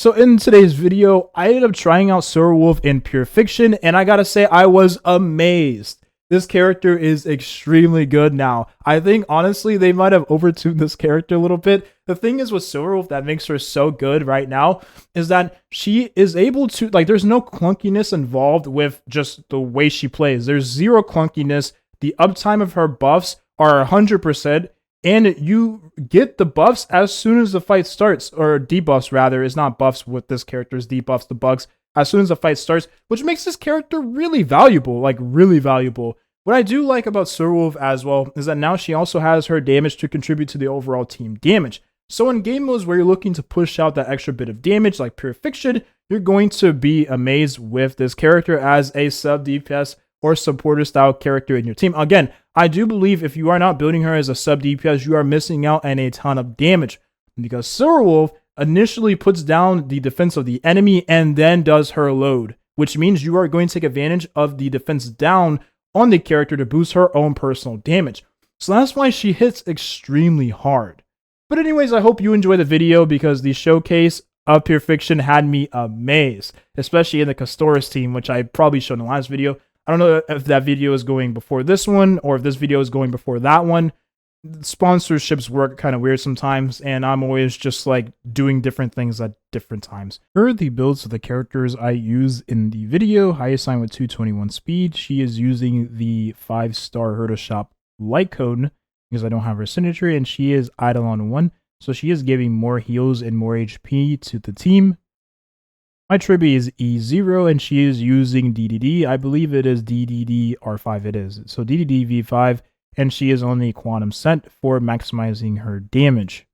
So in today's video, I ended up trying out Werewolf in Pure Fiction, and I gotta say, I was amazed. This character is extremely good now. I think, honestly, they might have overtuned this character a little bit. The thing is with Werewolf that makes her so good right now is that she is able to, like, there's no clunkiness involved with just the way she plays. There's zero clunkiness. The uptime of her buffs are 100%. And you get the buffs as soon as the fight starts, or debuffs rather. It's not buffs with this character, it's debuffs, the bugs, as soon as the fight starts, which makes this character really valuable, like really valuable. What I do like about Werewolf as well is that now she also has her damage to contribute to the overall team damage. So in game modes where you're looking to push out that extra bit of damage, like Pure Fiction, you're going to be amazed with this character as a sub DPS or supporter style character in your team. Again, I do believe if you are not building her as a sub DPS, you are missing out on a ton of damage, because Werewolf initially puts down the defense of the enemy and then does her load, which means you are going to take advantage of the defense down on the character to boost her own personal damage. So that's why she hits extremely hard. But anyways, I hope you enjoy the video, because the showcase of Pure Fiction had me amazed, especially in the Custoris team, which I probably showed in the last video. I don't know if that video is going before this one or if this video is going before that one. Sponsorships work kind of weird sometimes, and I'm always just like doing different things at different times. Here are the builds of the characters I use in the video. Highest sign with 221 speed. She is using the 5-star Herda Shop light cone because I don't have her signature, and she is Eidolon 1. So she is giving more heals and more HP to the team. My Tribby is E0, and she is using DDD. I believe it is DDD R5 it is. So DDD V5, and she is on the Quantum Scent for maximizing her damage.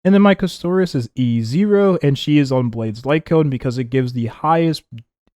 And then my Custoris is E0, and she is on Blade's Light Cone because it gives the highest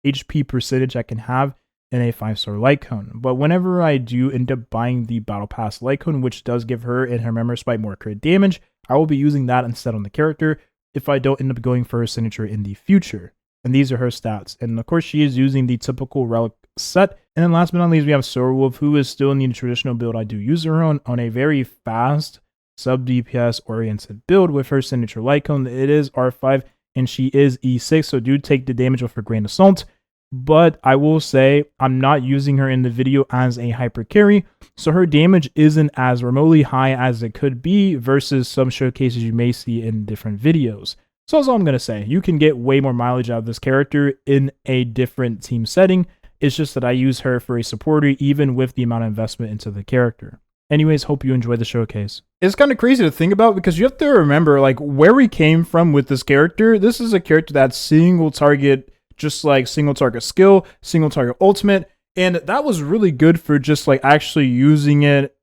HP percentage I can have in a 5-star Light Cone. But whenever I do end up buying the Battle Pass Light Cone, which does give her and her Member Spike more crit damage, I will be using that instead on the character if I don't end up going for her signature in the future. And these are her stats. And of course, she is using the typical relic set. And then last but not least, we have Werewolf, who is still in the traditional build I do use her on a very fast sub DPS oriented build with her signature light cone. It is R5 and she is E6, so do take the damage with a grain of salt. But I will say I'm not using her in the video as a hyper carry, so her damage isn't as remotely high as it could be versus some showcases you may see in different videos. So that's all I'm going to say. You can get way more mileage out of this character in a different team setting. It's just that I use her for a supporter even with the amount of investment into the character. Anyways, hope you enjoy the showcase. It's kind of crazy to think about because you have to remember like where we came from with this character. This is a character that's single target, just like single target skill, single target ultimate. And that was really good for just like actually using it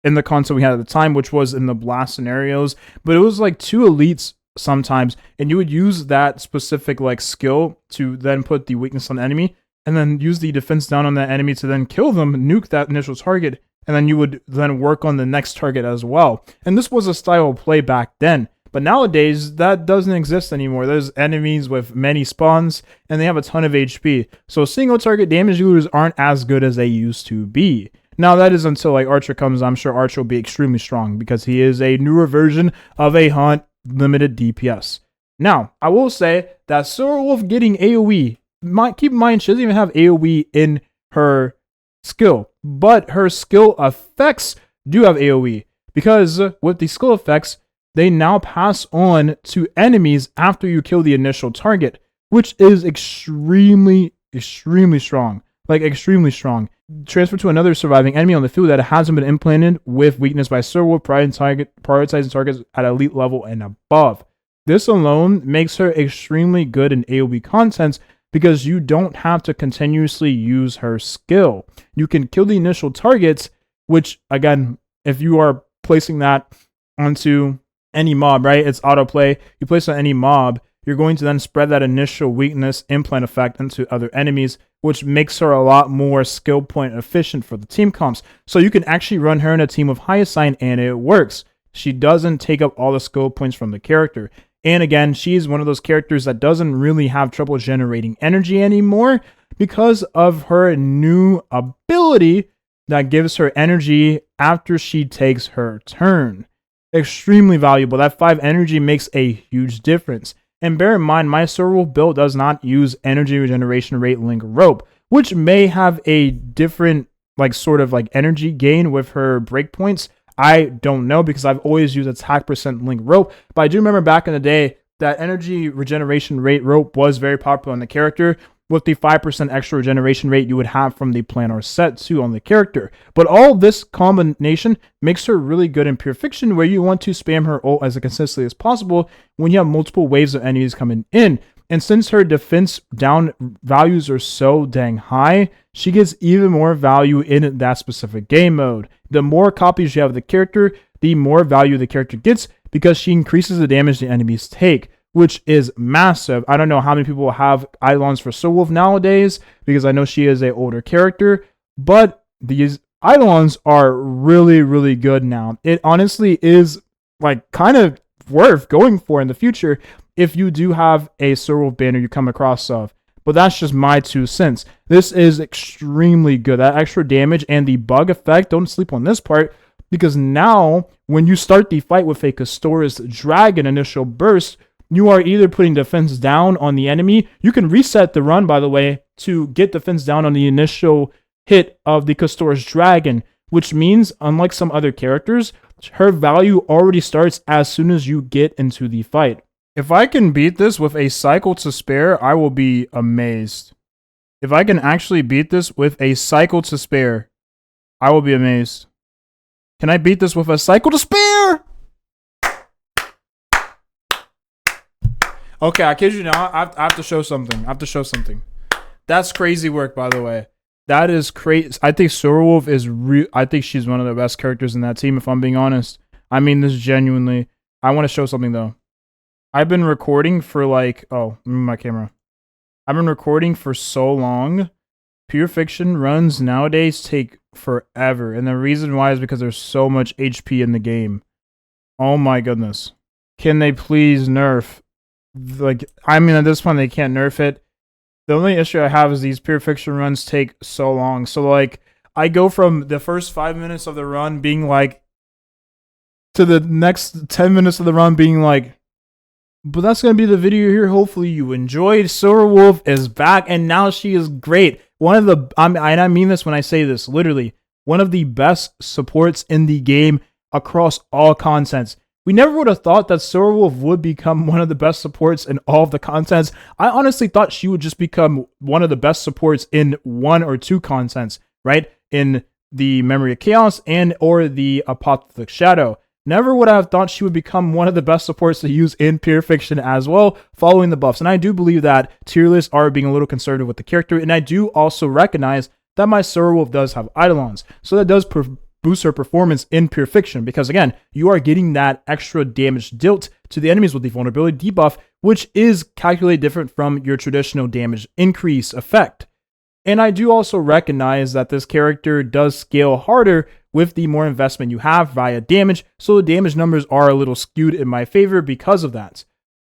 in the concept we had at the time, which was in the blast scenarios. But it was like 2 elites sometimes, and you would use that specific like skill to then put the weakness on the enemy and then use the defense down on that enemy to then kill them, nuke that initial target, and then you would then work on the next target as well. And this was a style of play back then. But nowadays, that doesn't exist anymore. There's enemies with many spawns, and they have a ton of HP. So single target damage dealers aren't as good as they used to be. Now, that is until like Archer comes. I'm sure Archer will be extremely strong because he is a newer version of a Hunt limited DPS. Now, I will say that Werewolf getting AoE, keep in mind, she doesn't even have AoE in her skill, but her skill effects do have AoE because with the skill effects, they now pass on to enemies after you kill the initial target, which is extremely strong. Like, extremely strong. Transfer to another surviving enemy on the field that hasn't been implanted with weakness by Werewolf, prioritizing targets at elite level and above. This alone makes her extremely good in AoE contents because you don't have to continuously use her skill. You can kill the initial targets, which, again, if you are placing that onto any mob, right? It's autoplay. You place on any mob, you're going to then spread that initial weakness implant effect into other enemies, which makes her a lot more skill point efficient for the team comps. So you can actually run her in a team with highest sign and it works. She doesn't take up all the skill points from the character. And again, she's one of those characters that doesn't really have trouble generating energy anymore because of her new ability that gives her energy after she takes her turn. Extremely valuable. That 5 energy makes a huge difference. And bear in mind, my Silverwolf build does not use energy regeneration rate link rope, which may have a different like sort of like energy gain with her breakpoints. I don't know because I've always used attack percent link rope, but I do remember back in the day that energy regeneration rate rope was very popular on the character, with the 5% extra regeneration rate you would have from the planar set too on the character. But all this combination makes her really good in Pure Fiction, where you want to spam her ult as consistently as possible when you have multiple waves of enemies coming in. And since her defense down values are so dang high, she gets even more value in that specific game mode. The more copies you have of the character, the more value the character gets, because she increases the damage the enemies take, which is massive. I don't know how many people have Eidolons for Silverwolf nowadays, because I know she is an older character, but these Eidolons are really, really good now. It honestly is like kind of worth going for in the future if you do have a Silverwolf banner you come across of. But that's just my 2 cents. This is extremely good. That extra damage and the bug effect, don't sleep on this part, because now when you start the fight with a Custora's Dragon initial burst, you are either putting defense down on the enemy. You can reset the run, by the way, to get defense down on the initial hit of the Custora's Dragon, which means, unlike some other characters, her value already starts as soon as you get into the fight. If I can beat this with a cycle to spare, I will be amazed. If I can actually beat this with a cycle to spare, I will be amazed. Can I beat this with a cycle to spare? Okay, I kid you not. I have to show something. That's crazy work, by the way. That is crazy. I think Silverwolf is I think she's one of the best characters in that team, if I'm being honest. I mean this genuinely. I want to show something, though. I've been recording for like... Oh, move my camera. I've been recording for so long. Pure Fiction runs nowadays take forever. And the reason why is because there's so much HP in the game. Oh my goodness. Can they please nerf? Like, I mean, at this point, they can't nerf it. The only issue I have is these Pure Fiction runs take so long. So, like, I go from the first 5 minutes of the run being like, to the next 10 minutes of the run being like, but that's going to be the video here. Hopefully you enjoyed. Silverwolf is back, and now she is great. One of the, and I mean this when I say this, literally, one of the best supports in the game across all contents. We never would have thought that Silverwolf would become one of the best supports in all of the contents. I honestly thought she would just become one of the best supports in 1 or 2 contents, right? In the Memory of Chaos and or the Apocalyptic Shadow. Never would I have thought she would become one of the best supports to use in Pure Fiction as well, following the buffs. And I do believe that tier lists are being a little conservative with the character, and I do also recognize that my Silverwolf does have Eidolons. So that does boost her performance in Pure Fiction, because again, you are getting that extra damage dealt to the enemies with the vulnerability debuff, which is calculated different from your traditional damage increase effect. And I do also recognize that this character does scale harder with the more investment you have via damage, so the damage numbers are a little skewed in my favor because of that.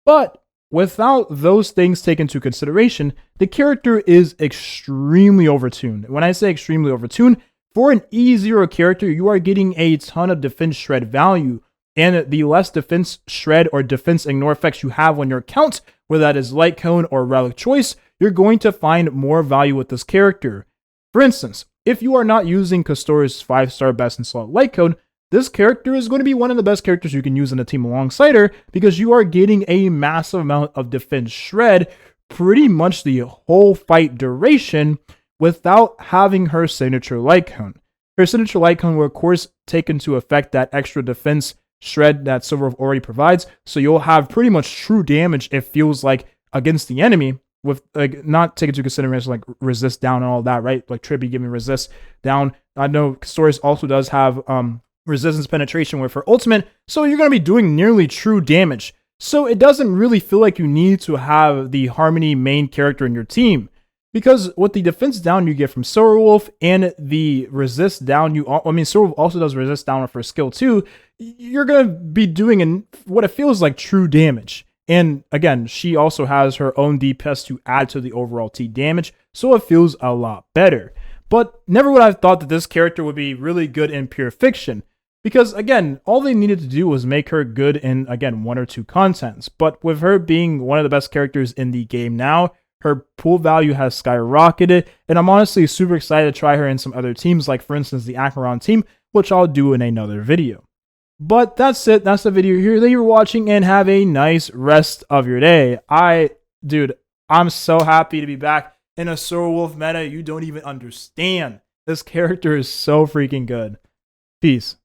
But without those things taken into consideration, the character is extremely overtuned. When I say extremely overtuned, for an E0 character, you are getting a ton of defense shred value, and the less defense shred or defense ignore effects you have on your account, whether that is Light Cone or Relic Choice, you're going to find more value with this character. For instance, if you are not using Custora's 5-star best in slot Light Cone, this character is going to be one of the best characters you can use in a team alongside her, because you are getting a massive amount of defense shred pretty much the whole fight duration without having her signature Light Cone. Her signature Light Cone will of course take into effect that extra defense shred that Silverwolf already provides, so you'll have pretty much true damage, it feels like, against the enemy, with like not taking into consideration like resist down and all that, right? Like Tribby giving resist down. I know Custora's also does have resistance penetration with her ultimate, so you're going to be doing nearly true damage. So it doesn't really feel like you need to have the Harmony main character in your team, because with the defense down you get from Silverwolf and the resist down, Silverwolf also does resist down with her skill too, you're going to be doing what it feels like true damage. And again, she also has her own DPS to add to the overall T damage, so it feels a lot better. But never would I have thought that this character would be really good in Pure Fiction, Because again, all they needed to do was make her good in, again, 1 or 2 contents. But with her being one of the best characters in the game now, her pool value has skyrocketed, and I'm honestly super excited to try her in some other teams, like for instance the Acheron team, which I'll do in another video. But that's it. That's the video here that you're watching, and have a nice rest of your day. Dude, I'm so happy to be back in a Sorwolf meta. You don't even understand. This character is so freaking good. Peace.